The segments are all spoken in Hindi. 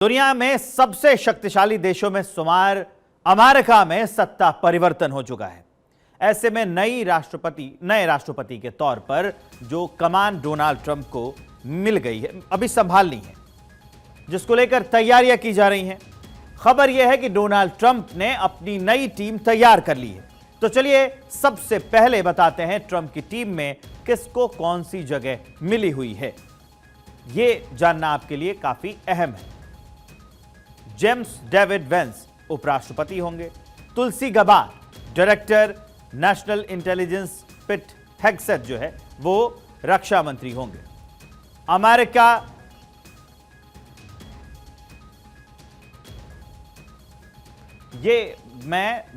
दुनिया में सबसे शक्तिशाली देशों में शुमार अमेरिका में सत्ता परिवर्तन हो चुका है। ऐसे में नए राष्ट्रपति के तौर पर जो कमान डोनाल्ड ट्रंप को मिल गई है, अभी संभालनी है, जिसको लेकर तैयारियां की जा रही हैं। खबर यह है कि डोनाल्ड ट्रंप ने अपनी नई टीम तैयार कर ली है। तो चलिए सबसे पहले बताते हैं ट्रंप की टीम में किसको कौन सी जगह मिली हुई है। यह जानना आपके लिए काफी अहम है। जेम्स डेविड वेंस उपराष्ट्रपति होंगे। तुलसी गबार्ड डायरेक्टर नेशनल इंटेलिजेंस। पिट हेग्सेथ जो है वो रक्षा मंत्री होंगे। अमेरिका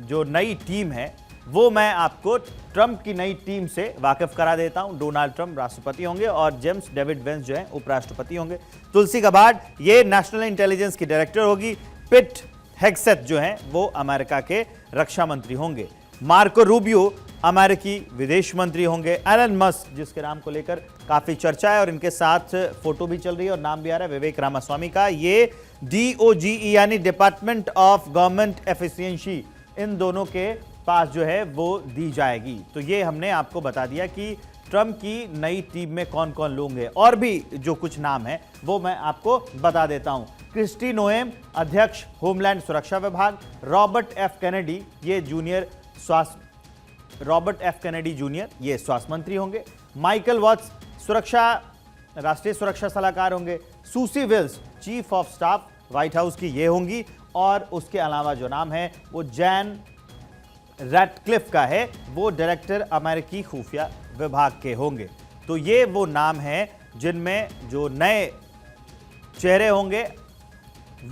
जो नई टीम है वो मैं आपको ट्रंप की नई टीम से वाकिफ करा देता हूं। डोनाल्ड ट्रंप राष्ट्रपति होंगे और जेम्स डेविड वेंस जो है उपराष्ट्रपति होंगे। तुलसी गबार्ड ये नेशनल इंटेलिजेंस की डायरेक्टर होगी। पिट हेग्सेथ जो है वो अमेरिका के रक्षा मंत्री होंगे। मार्को रूबियो अमेरिकी विदेश मंत्री होंगे। एलन मस्क जिसके नाम को लेकर काफी चर्चा है और इनके साथ फोटो भी चल रही है और नाम भी आ रहा है विवेक रामास्वामी का, ये DOGE यानी डिपार्टमेंट ऑफ गवर्नमेंट एफिशिएंसी, इन दोनों के पास जो है वो दी जाएगी। तो ये हमने आपको बता दिया कि ट्रंप की नई टीम में कौन कौन लोग हैं। और भी जो कुछ नाम है वो मैं आपको बता देता हूं। क्रिस्टी नोएम अध्यक्ष होमलैंड सुरक्षा विभाग। रॉबर्ट एफ कैनेडी जूनियर ये स्वास्थ्य मंत्री होंगे। माइकल वॉट्स राष्ट्रीय सुरक्षा सलाहकार होंगे। Susie Wiles chief of staff White House की ये होंगी। और उसके अलावा जो नाम है वो जैन रैटक्लिफ का है, वो डायरेक्टर अमेरिकी खुफिया विभाग के होंगे। तो ये वो नाम हैं जिनमें जो नए चेहरे होंगे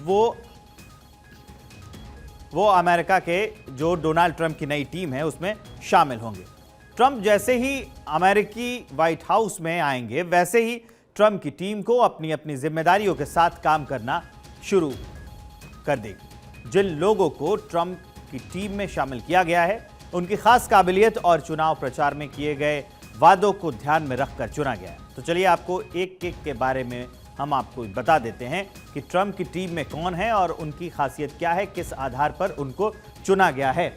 वो अमेरिका के जो डोनाल्ड ट्रंप की नई टीम है उसमें शामिल होंगे। ट्रंप जैसे ही अमेरिकी व्हाइट हाउस में आएंगे वैसे ही ट्रंप की टीम को अपनी अपनी जिम्मेदारियों के साथ काम करना शुरू कर देगी। जिन लोगों को ट्रंप की टीम में शामिल किया गया है उनकी खास काबिलियत और चुनाव प्रचार में किए गए वादों को ध्यान में रखकर चुना गया है। तो चलिए आपको एक एक के बारे में हम आपको बता देते हैं कि ट्रंप की टीम में कौन है और उनकी खासियत क्या है, किस आधार पर उनको चुना गया है।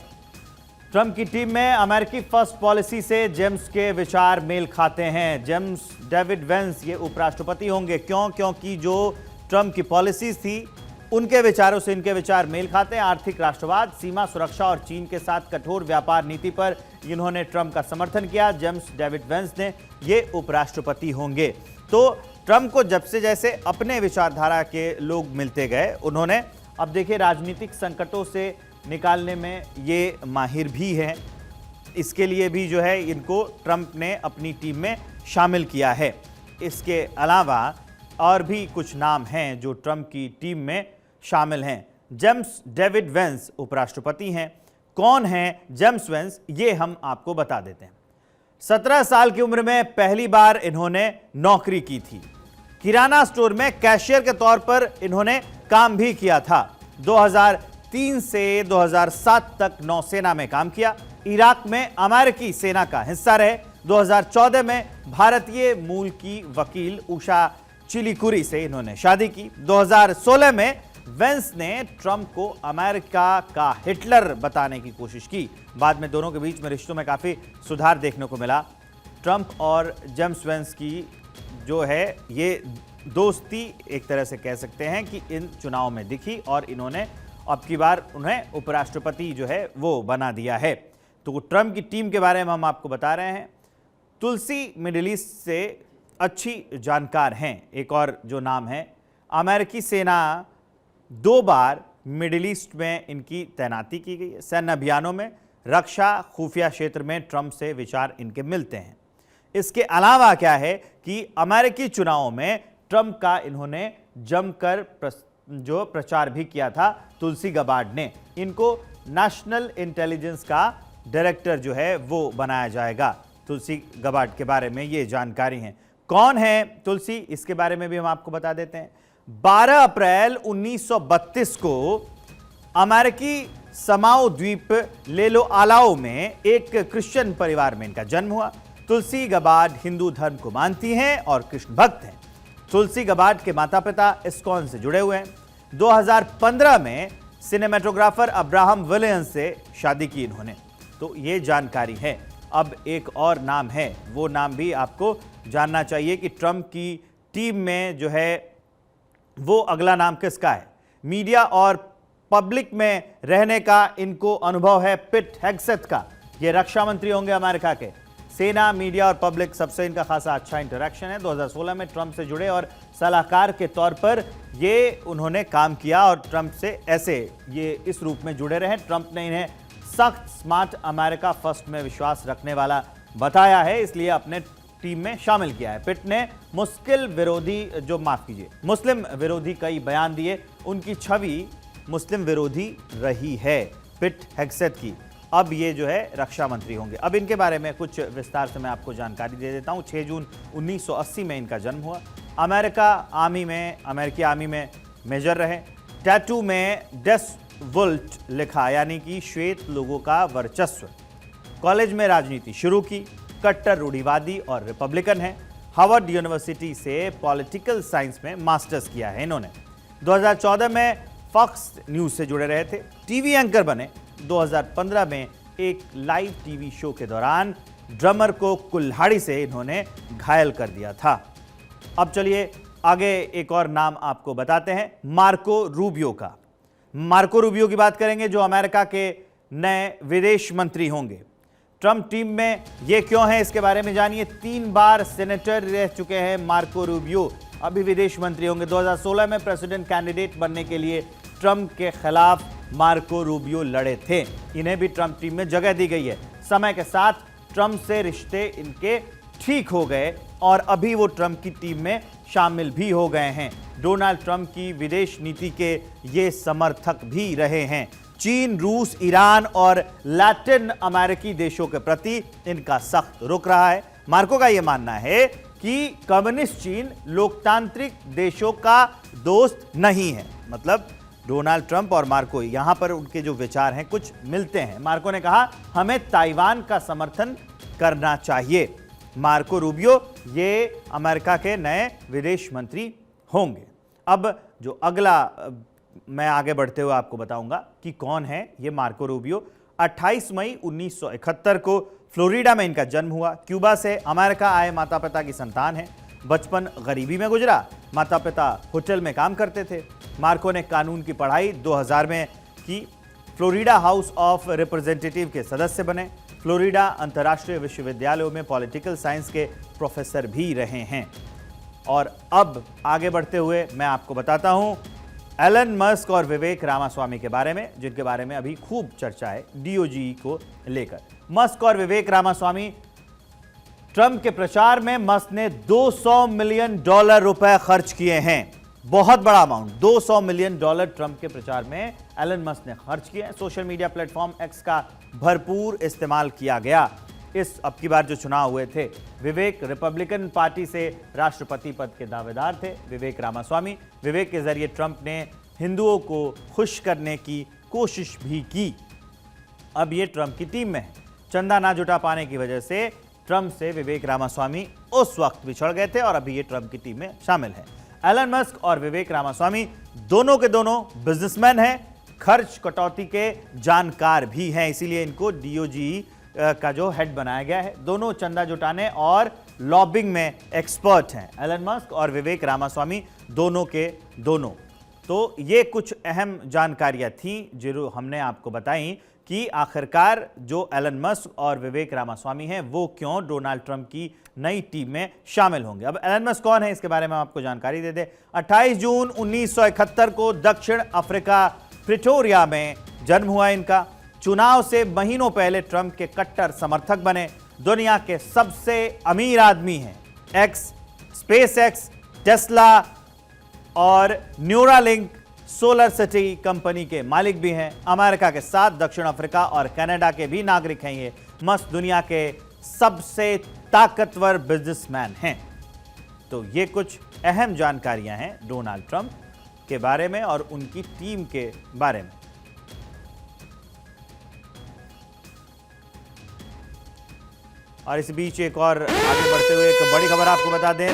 ट्रंप की टीम में अमेरिकी फर्स्ट पॉलिसी से जेम्स के विचार मेल खाते हैं। जेम्स डेविड वेंस ये उपराष्ट्रपति होंगे। क्योंकि जो ट्रंप की पॉलिसीज थी उनके विचारों से इनके विचार मेल खाते हैं। आर्थिक राष्ट्रवाद, सीमा सुरक्षा और चीन के साथ कठोर व्यापार नीति पर इन्होंने ट्रंप का समर्थन किया। जेम्स डेविड वेंस ने ये उपराष्ट्रपति होंगे। तो ट्रंप को जब से जैसे अपने विचारधारा के लोग मिलते गए, उन्होंने अब देखिए राजनीतिक संकटों से निकालने में ये माहिर भी हैं। इसके लिए भी जो है इनको ट्रंप ने अपनी टीम में शामिल किया है। इसके अलावा और भी कुछ नाम हैं जो ट्रंप की टीम में शामिल हैं। जेम्स डेविड वेंस उपराष्ट्रपति हैं। कौन हैं जेम्स वेंस, ये हम आपको बता देते हैं। 17 साल की उम्र में पहली बार इन्होंने नौकरी की थी। किराना स्टोर में कैशियर के तौर पर इन्होंने काम भी किया था। 2003 से 2007 तक नौसेना में काम किया। इराक में अमेरिकी सेना का हिस्सा रहे। 2014 में भारतीय मूल की वकील उषा चिलीकुरी से इन्होंने शादी की। 2016 में वेंस ने ट्रंप को अमेरिका का हिटलर बताने की कोशिश की। बाद में दोनों के बीच में रिश्तों में काफी सुधार देखने को मिला। ट्रंप और जेम्स वेंस की जो है ये दोस्ती एक तरह से कह सकते हैं कि इन चुनाव में दिखी और इन्होंने अब की बार उन्हें उपराष्ट्रपति जो है वो बना दिया है। तो ट्रंप की टीम के बारे में हम आपको बता रहे हैं। तुलसी मिडिल ईस्ट से अच्छी जानकार हैं। एक और जो नाम है, अमेरिकी सेना 2 बार मिडिल ईस्ट में इनकी तैनाती की गई है। सैन्य अभियानों में, रक्षा, खुफिया क्षेत्र में ट्रंप से विचार इनके मिलते हैं। इसके अलावा क्या है कि अमेरिकी चुनावों में ट्रंप का इन्होंने जमकर जो प्रचार भी किया था। तुलसी गबार्ड ने इनको नेशनल इंटेलिजेंस का डायरेक्टर जो है वो बनाया जाएगा। तुलसी गबार्ड के बारे में ये जानकारी है। कौन है तुलसी, इसके बारे में भी हम आपको बता देते हैं। 12 अप्रैल 1932 को अमेरिकी समाओ द्वीप लेलो आलाओ में एक क्रिश्चियन परिवार में इनका जन्म हुआ। तुलसी गबार्ड हिंदू धर्म को मानती हैं और कृष्ण भक्त हैं। तुलसी गबार्ड के माता पिता इस्कॉन से जुड़े हुए हैं। 2015 में सिनेमेटोग्राफर अब्राहम विलियम्स से शादी की इन्होंने। तो ये जानकारी है। अब एक और नाम है, वो नाम भी आपको जानना चाहिए कि ट्रंप की टीम में जो है वो अगला नाम किसका है। मीडिया और पब्लिक में रहने का इनको अनुभव है पिट हेग्सेथ का। ये रक्षा मंत्री होंगे अमेरिका के। सेना, मीडिया और पब्लिक सबसे इनका खासा अच्छा इंटरेक्शन है। 2016 में ट्रंप से जुड़े और सलाहकार के तौर पर ये उन्होंने काम किया और ट्रंप से ऐसे ये इस रूप में जुड़े रहे। ट्रंप ने इन्हें सख्त, स्मार्ट, अमेरिका फर्स्ट में विश्वास रखने वाला बताया है, इसलिए अपने टीम में शामिल किया है। पिट ने मुस्लिम विरोधी कई बयान दिए। उनकी छवि मुस्लिम विरोधी रही है पिट हेग्सेथ की। अब ये जो है रक्षा मंत्री होंगे। अब इनके बारे में कुछ विस्तार से मैं आपको जानकारी दे देता हूं। 6 जून 1980 में इनका जन्म हुआ। अमेरिकी आर्मी में मेजर रहे। टैटू में डेस वुल्ट लिखा, यानी कि श्वेत लोगों का वर्चस्व। कॉलेज में राजनीति शुरू की। कट्टर रूढ़िवादी और रिपब्लिकन है। हार्वर्ड यूनिवर्सिटी से पॉलिटिकल साइंस में मास्टर्स किया है इन्होंने। 2014 में फॉक्स न्यूज से जुड़े रहे थे। टीवी एंकर बने। 2015 में एक लाइव टीवी शो के दौरान ड्रमर को कुल्हाड़ी से इन्होंने घायल कर दिया था। अब चलिए आगे एक और नाम आपको बताते हैं, मार्को रूबियो का। मार्को रूबियो की बात करेंगे, जो अमेरिका के नए विदेश मंत्री होंगे। ट्रंप टीम में ये क्यों है, इसके बारे में जानिए। 3 बार सेनेटर रह चुके हैं मार्को रूबियो, अभी विदेश मंत्री होंगे। 2016 में प्रेसिडेंट कैंडिडेट बनने के लिए ट्रंप के खिलाफ मार्को रूबियो लड़े थे। इन्हें भी ट्रंप टीम में जगह दी गई है। समय के साथ ट्रंप से रिश्ते इनके ठीक हो गए और अभी वो ट्रंप की टीम में शामिल भी हो गए हैं। डोनाल्ड ट्रंप की विदेश नीति के ये समर्थक भी रहे हैं। चीन, रूस, ईरान और लैटिन अमेरिकी देशों के प्रति इनका सख्त रुख रहा है। मार्को का यह मानना है कि कम्युनिस्ट चीन लोकतांत्रिक देशों का दोस्त नहीं है। मतलब डोनाल्ड ट्रंप और मार्को, यहां पर उनके जो विचार हैं कुछ मिलते हैं। मार्को ने कहा, हमें ताइवान का समर्थन करना चाहिए। मार्को रूबियो ये अमेरिका के नए विदेश मंत्री होंगे। अब जो अगला मैं आगे बढ़ते हुए आपको बताऊंगा कि कौन है ये मार्को रूबियो। 28 मई 1971 को फ्लोरिडा में इनका जन्म हुआ। क्यूबा से अमेरिका आए माता पिता की संतान है। बचपन गरीबी में गुजरा। माता पिता होटल में काम करते थे। मार्को ने कानून की पढ़ाई 2000 में की। फ्लोरिडा हाउस ऑफ रिप्रेजेंटेटिव के सदस्य बने। फ्लोरिडा अंतर्राष्ट्रीय विश्वविद्यालयों में पॉलिटिकल साइंस के प्रोफेसर भी रहे हैं। और अब आगे बढ़ते हुए मैं आपको बताता हूं एलन मस्क और विवेक रामास्वामी के बारे में, जिनके बारे में अभी खूब चर्चा है डीओजी को लेकर। मस्क और विवेक रामास्वामी, ट्रंप के प्रचार में मस्क ने $200 मिलियन रुपए खर्च किए हैं। बहुत बड़ा अमाउंट, $200 मिलियन ट्रंप के प्रचार में एलन मस्क ने खर्च किए हैं। सोशल मीडिया प्लेटफॉर्म एक्स का भरपूर इस्तेमाल किया गया। इस अब की बार जो चुनाव हुए थे, विवेक रिपब्लिकन पार्टी से राष्ट्रपति पद के दावेदार थे। विवेक रामास्वामी, विवेक के जरिए ट्रंप ने हिंदुओं को खुश करने की कोशिश भी की। अब ये ट्रंप की टीम में है। चंदा ना जुटा पाने की वजह से ट्रंप से विवेक रामास्वामी उस वक्त बिछड़ गए थे और अभी ये ट्रंप की टीम में शामिल है। एलन मस्क और विवेक रामास्वामी दोनों के दोनों बिजनेसमैन हैं, खर्च कटौती के जानकार भी हैं, इसीलिए इनको डीओजी का जो हेड बनाया गया है। दोनों चंदा जुटाने और लॉबिंग में एक्सपर्ट हैं, एलन मस्क और विवेक रामास्वामी दोनों के दोनों। तो ये कुछ अहम जानकारियां थीं जो हमने आपको बताई कि आखिरकार जो एलन मस्क और विवेक रामास्वामी हैं वो क्यों डोनाल्ड ट्रंप की नई टीम में शामिल होंगे। अब एलन मस्क कौन है, इसके बारे में आपको जानकारी दे दें। 28 जून 1971 को दक्षिण अफ्रीका प्रिटोरिया में जन्म हुआ इनका। चुनाव से महीनों पहले ट्रंप के कट्टर समर्थक बने। दुनिया के सबसे अमीर आदमी हैं। एक्स, स्पेस एक्स, टेस्ला और न्यूरालिंक सोलर सिटी कंपनी के मालिक भी हैं। अमेरिका के साथ दक्षिण अफ्रीका और कनाडा के भी नागरिक हैं। ये मस्क दुनिया के सबसे ताकतवर बिजनेसमैन हैं। तो ये कुछ अहम जानकारियां हैं डोनाल्ड ट्रंप के बारे में और उनकी टीम के बारे में। और इस बीच एक और आगे बढ़ते हुए एक बड़ी खबर आपको बता दें।